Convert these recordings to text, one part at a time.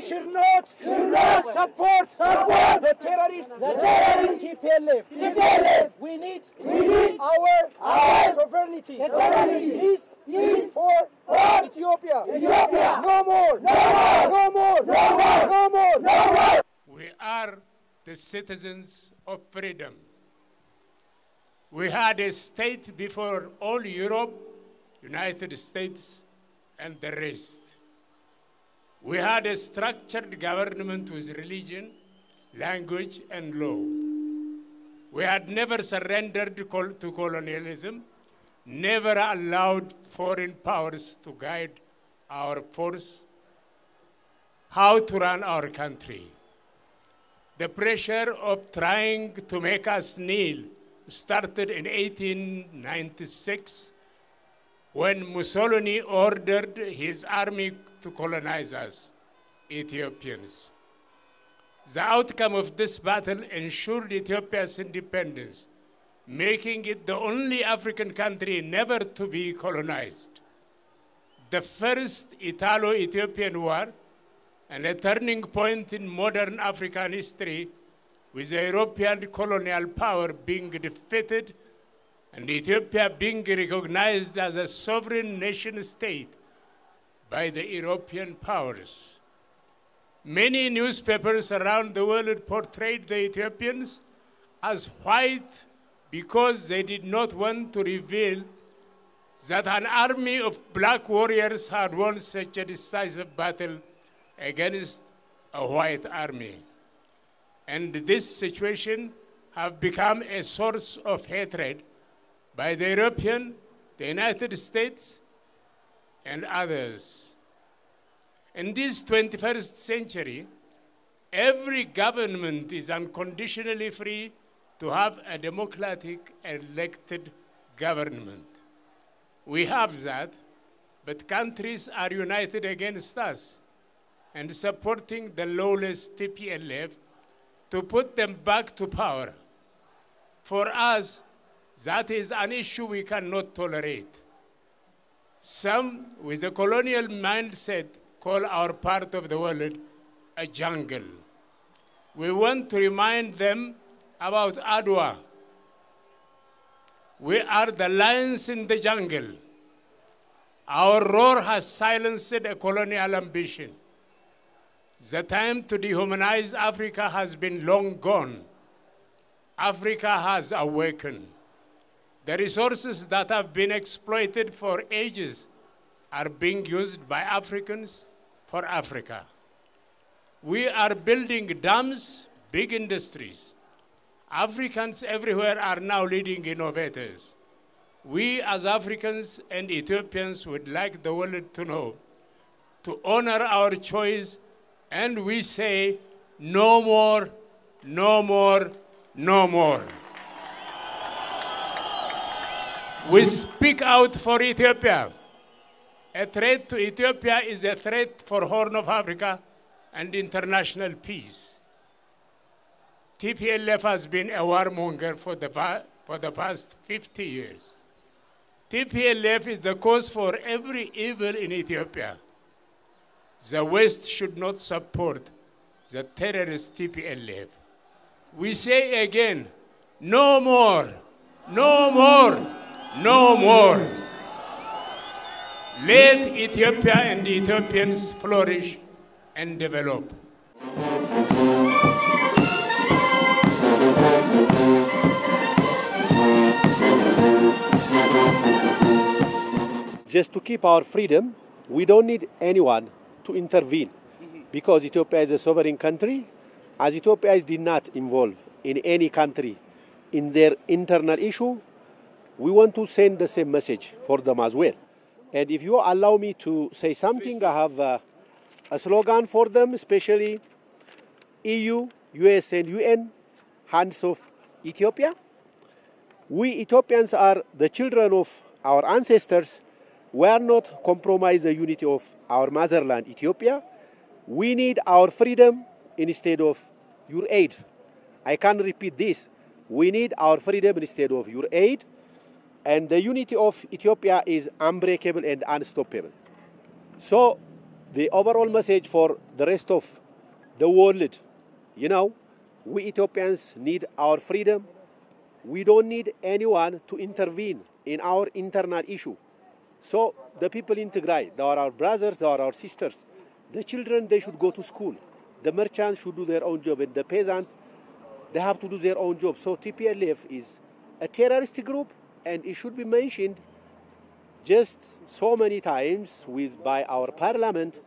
should not support the terrorist TPLF. We need our sovereignty. Peace for Ethiopia. No more. We are the citizens of freedom. We had a state before all Europe, United States, and the rest. We had a structured government with religion, language, and law. We had never surrendered to colonialism, never allowed foreign powers to guide our force, how to run our country. The pressure of trying to make us kneel started in 1896 when Mussolini ordered his army to colonize us, Ethiopians. The outcome of this battle ensured Ethiopia's independence, making it the only African country never to be colonized. The first Italo-Ethiopian war, and a turning point in modern African history, with the European colonial power being defeated and Ethiopia being recognized as a sovereign nation state by the European powers. Many newspapers around the world portrayed the Ethiopians as white because they did not want to reveal that an army of black warriors had won such a decisive battle against a white army. And this situation have become a source of hatred by the European, the United States, and others. In this 21st century, every government is unconditionally free to have a democratic elected government. We have that, but countries are united against us and supporting the lawless TPLF to put them back to power. For us, that is an issue we cannot tolerate. Some with a colonial mindset call our part of the world a jungle. We want to remind them about Adwa. We are the lions in the jungle. Our roar has silenced a colonial ambition. The time to dehumanize Africa has been long gone. Africa has awakened. The resources that have been exploited for ages are being used by Africans for Africa. We are building dams, big industries. Africans everywhere are now leading innovators. We as Africans and Ethiopians would like the world to know, to honor our choice, and we say, no more, no more, no more. We speak out for Ethiopia. A threat to Ethiopia is a threat for Horn of Africa and international peace. TPLF has been a warmonger for the past 50 years. TPLF is the cause for every evil in Ethiopia. The West should not support the terrorist TPLF. We say again, no more, no more, no more. Let Ethiopia and the Ethiopians flourish and develop. Just to keep our freedom, we don't need anyone to intervene because Ethiopia is a sovereign country. As Ethiopia did not involve in any country in their internal issue, we want to send the same message for them as well. And if you allow me to say something, I have a slogan for them, especially EU, US, and UN, hands of Ethiopia. We Ethiopians are the children of our ancestors. We are not compromise the unity of our motherland, Ethiopia. We need our freedom instead of your aid. I can repeat this. We need our freedom instead of your aid. And the unity of Ethiopia is unbreakable and unstoppable. So the overall message for the rest of the world, you know, we Ethiopians need our freedom. We don't need anyone to intervene in our internal issue. So the people in Tigray, they are our brothers, they are our sisters. The children, they should go to school. The merchants should do their own job, and the peasant, they have to do their own job. So TPLF is a terrorist group, and it should be mentioned just so many times by our parliament.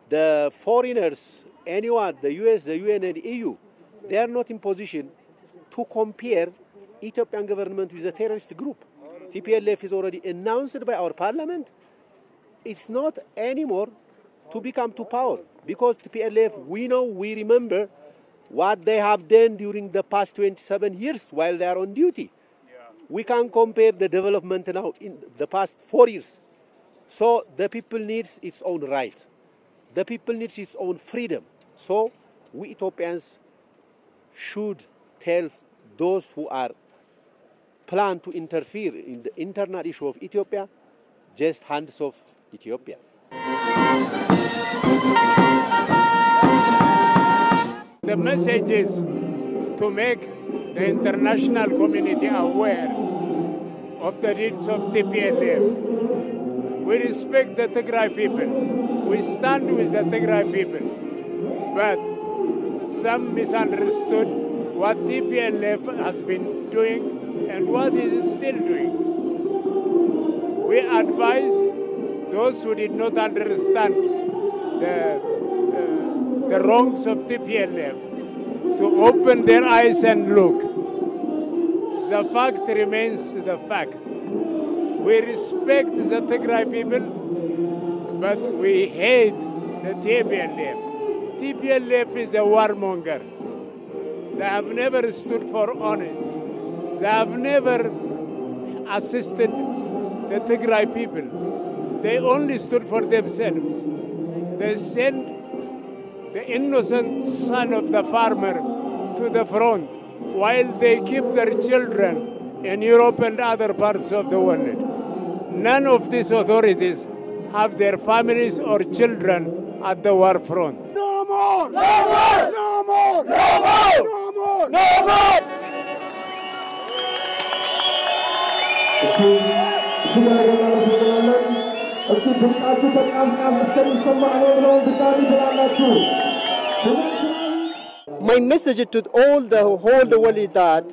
The foreigners, anyone, the US, the UN, and EU, they are not in position to compare Ethiopian government with a terrorist group. TPLF is already announced by our parliament. It's not anymore to become to power, because TPLF, we know, we remember what they have done during the past 27 years while they are on duty. We can compare the development now in the past 4 years. So the people needs its own right. The people needs its own freedom. So we Ethiopians should tell those who are plan to interfere in the internal issue of Ethiopia, just hands off Ethiopia. The message is to make the international community aware of the deeds of TPLF. We respect the Tigray people. We stand with the Tigray people. But some misunderstood what TPLF has been doing and what it is still doing. We advise those who did not understand the wrongs of TPLF to open their eyes and look. The fact remains the fact. We respect the Tigray people, but we hate the TPLF. TPLF is a warmonger. They have never stood for honest. They have never assisted the Tigray people. They only stood for themselves. They sent the innocent son of the farmer to the front while they keep their children in Europe and other parts of the world. None of these authorities have their families or children at the war front. No more! No more! No more! No more! No more! No more! My message to all the whole world is that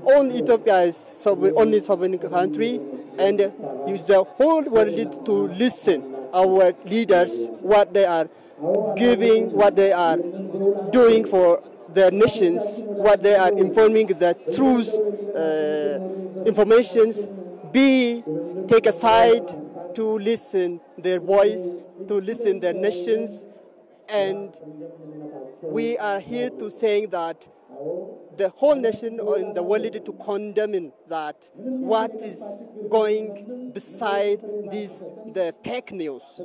all Ethiopia is only sovereign country, and use the whole world to listen our leaders what they are giving, what they are doing for their nations, what they are informing the truth informations. Take a side to listen their voice, to listen their nations, and we are here to saying that the whole nation in the world to condemn that what is going beside this the fake news,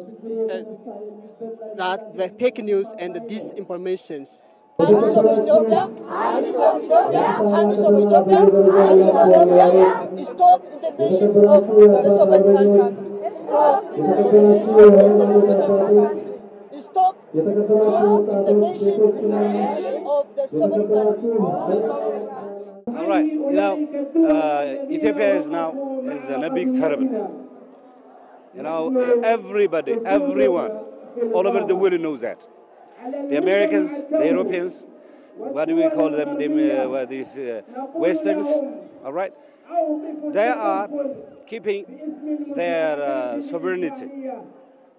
that the fake news and the disinformations. Handis of Ethiopia, Handis of Ethiopia, Handis of Ethiopia, Handis of Ethiopia, stop interventions of the sovereign countries. Stop interventions of the sovereign countries. Stop intervention of the sovereign countries. All right, you know, Ethiopia is in a big trouble. You know, everybody, everyone, all over the world knows that. The Americans, the Europeans, what do we call them? These Westerns, all right? They are keeping their sovereignty,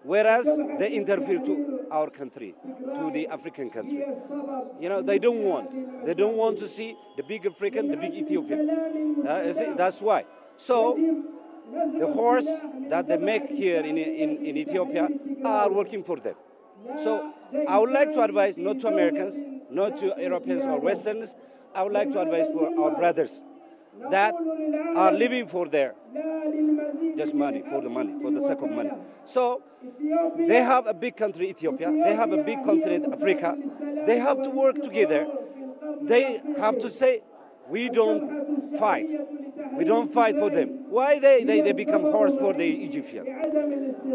whereas they interfere to our country, to the African country. You know, they don't want to see the big African, the big Ethiopian. That's why. So the horse that they make here in Ethiopia are working for them. So I would like to advise not to Americans, not to Europeans or Westerns. I would like to advise for our brothers that are living for their just money, for the sake of money. So they have a big country, Ethiopia. They have a big continent, Africa. They have to work together. They have to say, we don't fight. We don't fight for them. Why they become horse for the Egyptian?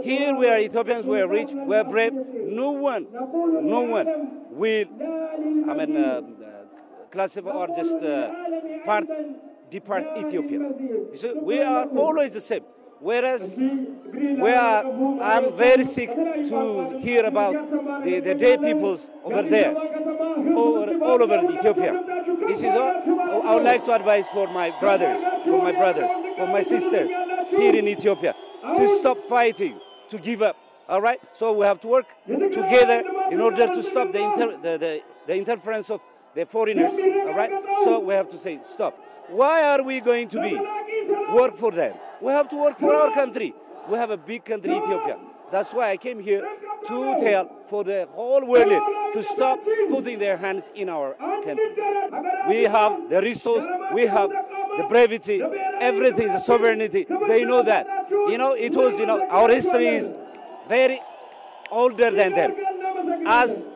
Here we are Ethiopians, we are rich, we are brave. No one will, classify or just depart Ethiopia. So we are always the same. Whereas I'm very sick to hear about the dead peoples over there, all over Ethiopia. This is all I would like to advise for my brothers, for my sisters here in Ethiopia, to stop fighting, to give up. All right? So we have to work together in order to stop the interference of the foreigners. All right? So we have to say stop. Why are we going to work for them? We have to work for our country. We have a big country, Ethiopia. That's why I came here to tell for the whole world to stop putting their hands in our country. We have the resource, we have the bravery, everything, the sovereignty. They know that. It was, our history is very older than them. As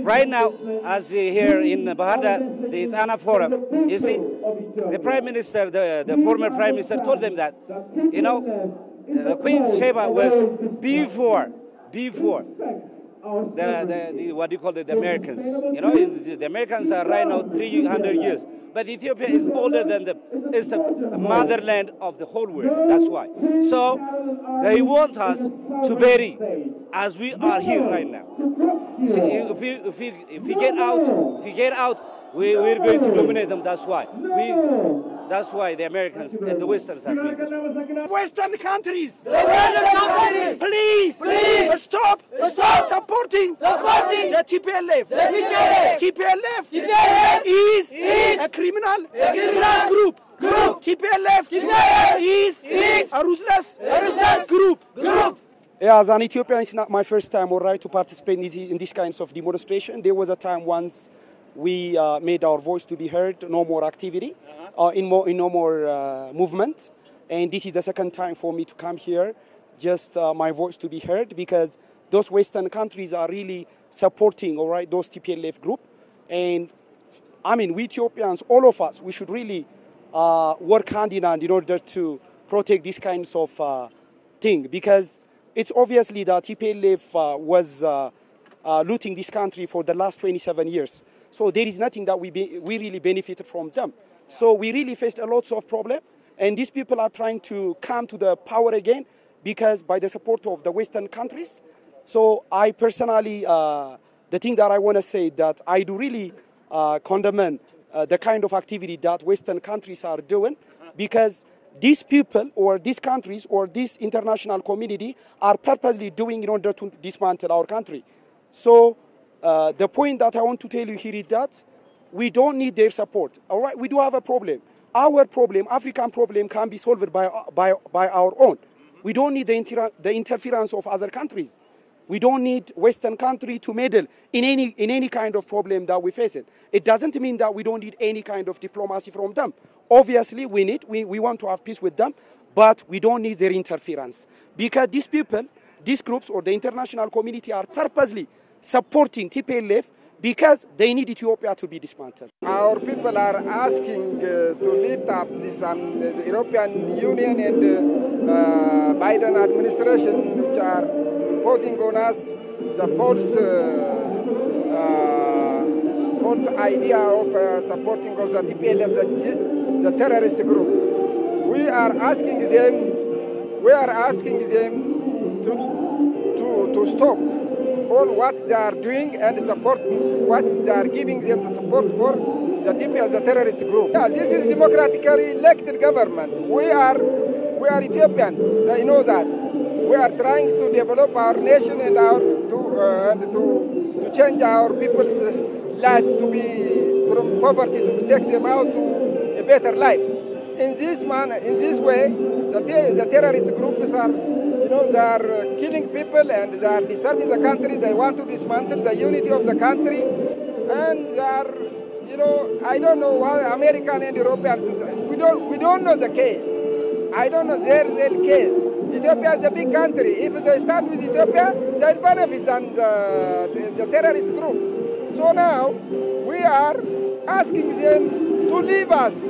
right now, as here in Bahada, the Tana Forum, you see, the Prime Minister, the former Prime Minister told them that, the Queen Sheba was before the what do you call it, the Americans. The Americans are right now 300 years. But Ethiopia is older than them. It's a motherland of the whole world. That's why. So they want us to bury as we are here right now. See, if we get out, we're going to dominate them. That's why. That's why the Americans and the Westerns are doing this. Western countries, Western countries, please stop supporting the TPLF. TPLF is a criminal group. TPLF is a ruthless group. Yeah, as an Ethiopian, it's not my first time, all right, to participate in these kinds of demonstration. There was a time once we made our voice to be heard, no more activity, no more movement. And this is the second time for me to come here, just my voice to be heard, because those Western countries are really supporting, all right, those TPLF group. And I mean, we Ethiopians, all of us, we should really work hand in hand in order to protect these kinds of thing, because it's obviously that TPLF was looting this country for the last 27 years. So there is nothing that we really benefited from them. So we really faced a lot of problems. And these people are trying to come to the power again because by the support of the Western countries. So I personally, the thing that I want to say that I do really condemn the kind of activity that Western countries are doing, because these people or these countries or this international community are purposely doing in order to dismantle our country. So the point that I want to tell you here is that we don't need their support. All right, we do have a problem. Our problem, African problem, can be solved by our own. We don't need the interference of other countries. We don't need Western country to meddle in any kind of problem that we face it. It doesn't mean that we don't need any kind of diplomacy from them. Obviously, we want to have peace with them, but we don't need their interference. Because these people, these groups or the international community are purposely supporting TPLF because they need Ethiopia to be dismantled. Our people are asking to lift up this the European Union and Biden administration, which are imposing on us the false idea of supporting us, the TPLF, the terrorist group. We are asking them to stop all what they are doing and supporting what they are giving them the support for the TPLF, the terrorist group. Yeah, this is democratically elected government. We are Ethiopians. They know that. We are trying to develop our nation and to change our people's life to be from poverty, to take them out to a better life. In this manner, in this way, the terrorist groups are, they are killing people and they are disturbing the country. They want to dismantle the unity of the country, and they are, I don't know why American and Europeans. We don't know the case. I don't know their real case. Ethiopia is a big country. If they stand with Ethiopia, they'll benefit than the terrorist group. So now we are asking them to leave us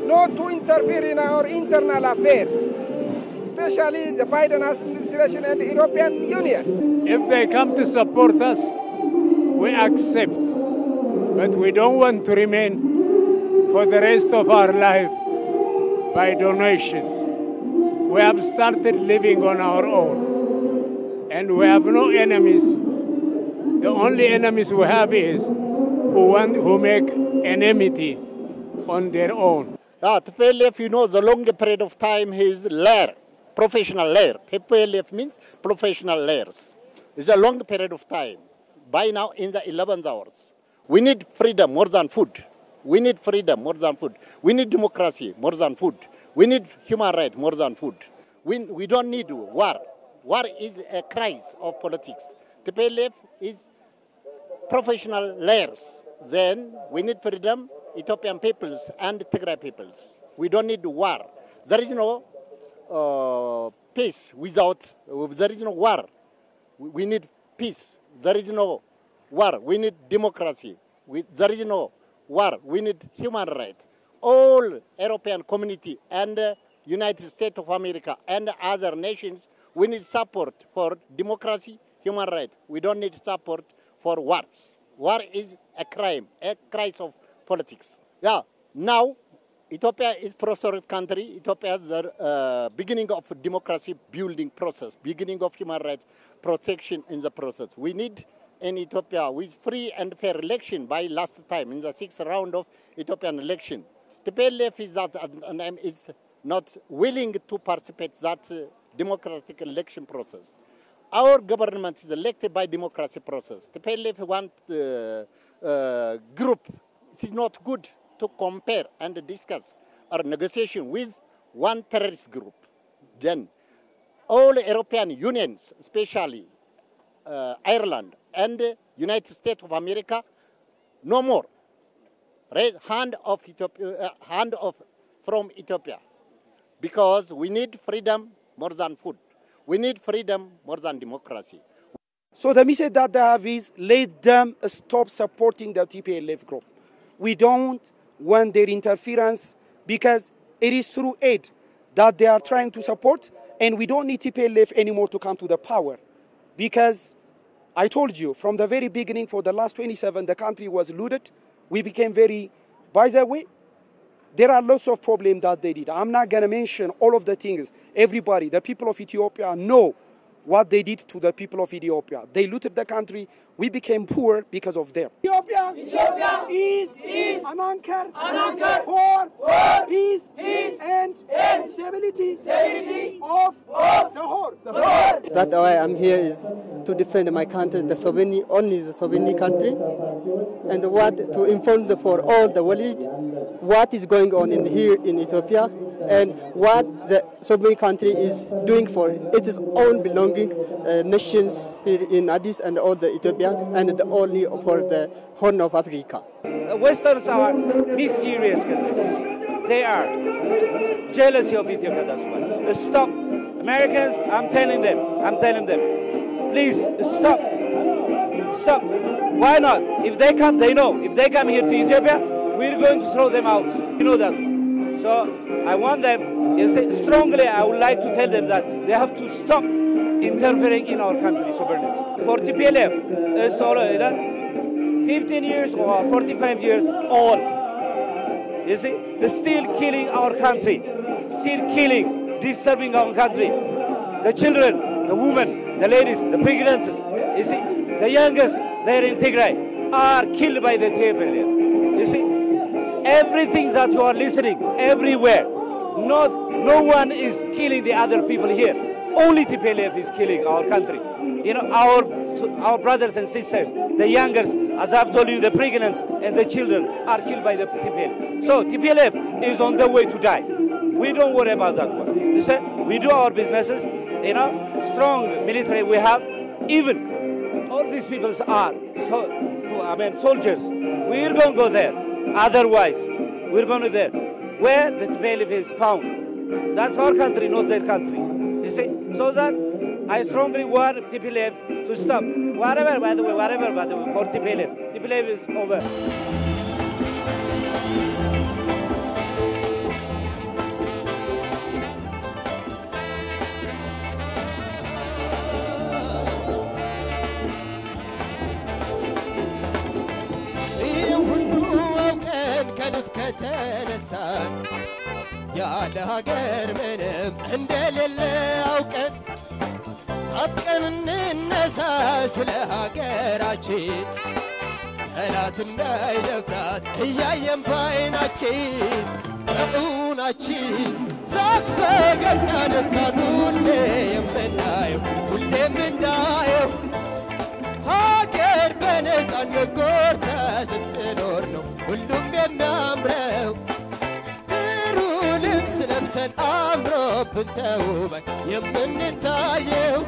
not to interfere in our internal affairs, especially the Biden administration and the European Union. If they come to support us, we accept. But we don't want to remain for the rest of our life by donations. We have started living on our own, and we have no enemies. The only enemies we have is who make enmity on their own. TPLF, you know, the long period of time is layer, professional layer. TPLF means professional layers. It's a long period of time. By now, in the 11 hours, we need freedom more than food. We need freedom more than food. We need democracy more than food. We need human rights more than food. We don't need war. War is a crisis of politics. TPLF is professional layers. Then we need freedom, Ethiopian peoples and Tigray peoples. We don't need war. There is no peace without, there is no war. We need peace. There is no war. We need democracy. There is no war. We need human rights. All European community and United States of America and other nations, we need support for democracy, human rights. We don't need support for wars. War is a crime, a crisis of politics. Yeah, now Ethiopia is a prosperous country. Ethiopia is the beginning of a democracy building process, beginning of human rights protection in the process. We need in Ethiopia with free and fair election by last time in the 6th round of Ethiopian election. The TPLF is not willing to participate that democratic election process. Our government is elected by democracy process. The TPLF want group. It is not good to compare and discuss or negotiation with one terrorist group. Then all European unions, especially Ireland and United States of America, no more. Raise hand of Ethiopia, from Ethiopia, because we need freedom more than food. We need freedom more than democracy. So the message that they have is let them stop supporting the TPLF group. We don't want their interference because it is through aid that they are trying to support, and we don't need TPLF anymore to come to the power. Because I told you from the very beginning, for the last 27, the country was looted. We became very, by the way, there are lots of problems that they did. I'm not going to mention all of the things. Everybody, the people of Ethiopia know what they did to the people of Ethiopia. They looted the country. We became poor because of them. Ethiopia is an anchor for peace and stability of the whole. That why I'm here is to defend my country, the sovereignty, only the sovereignty country, and what to inform for all the world what is going on here in Ethiopia and what the sovereign country is doing for its own belonging nations here in Addis and all the Ethiopia and only for the Horn of Africa. Westerns are mysterious countries. You see. They are jealousy of Ethiopia. That's why. Stop, Americans. I'm telling them, please stop. Why not? If they come, they know. If they come here to Ethiopia, we're going to throw them out. You know that. So I want them, you see, strongly, I would like to tell them that they have to stop interfering in our country's sovereignty. For TPLF, it's all, 15 years or 45 years old. You see, they're still killing our country, still killing, disturbing our country. The children, the women, the ladies, the pregnant, you see, the youngest there in Tigray are killed by the TPLF. You see, everything that you are listening, everywhere, no one is killing the other people here. Only TPLF is killing our country. You know, our brothers and sisters, the youngest, as I've told you, the pregnant and the children are killed by the TPLF. So TPLF is on the way to die. We don't worry about that one. You see, we do our businesses, you know, strong military we have. Even all these people are, soldiers. We're going to go there. Otherwise, we're going to there. Where the TPLF is found. That's our country, not their country. You see? So that I strongly want TPLF to stop. Whatever, by the way, for TPLF. TPLF is over. ይነሳል ያለ ሀገር ምንም እንደሌለ አውቀን ታጥቀን እንነሳ ስለ ሀገራችን ጠላት እንዳይደፍራት እያየን ባይናችን በእውናችን ሳቅ ፈገግታ ደስታን ሁሌ የምናየው ሀገር በነፃነት ጎርታ ስትኖር ነው ሁሉም የሚያምረው ጥሩ ልብስ ለብሰን አምሮብን ተውበን የምንታየው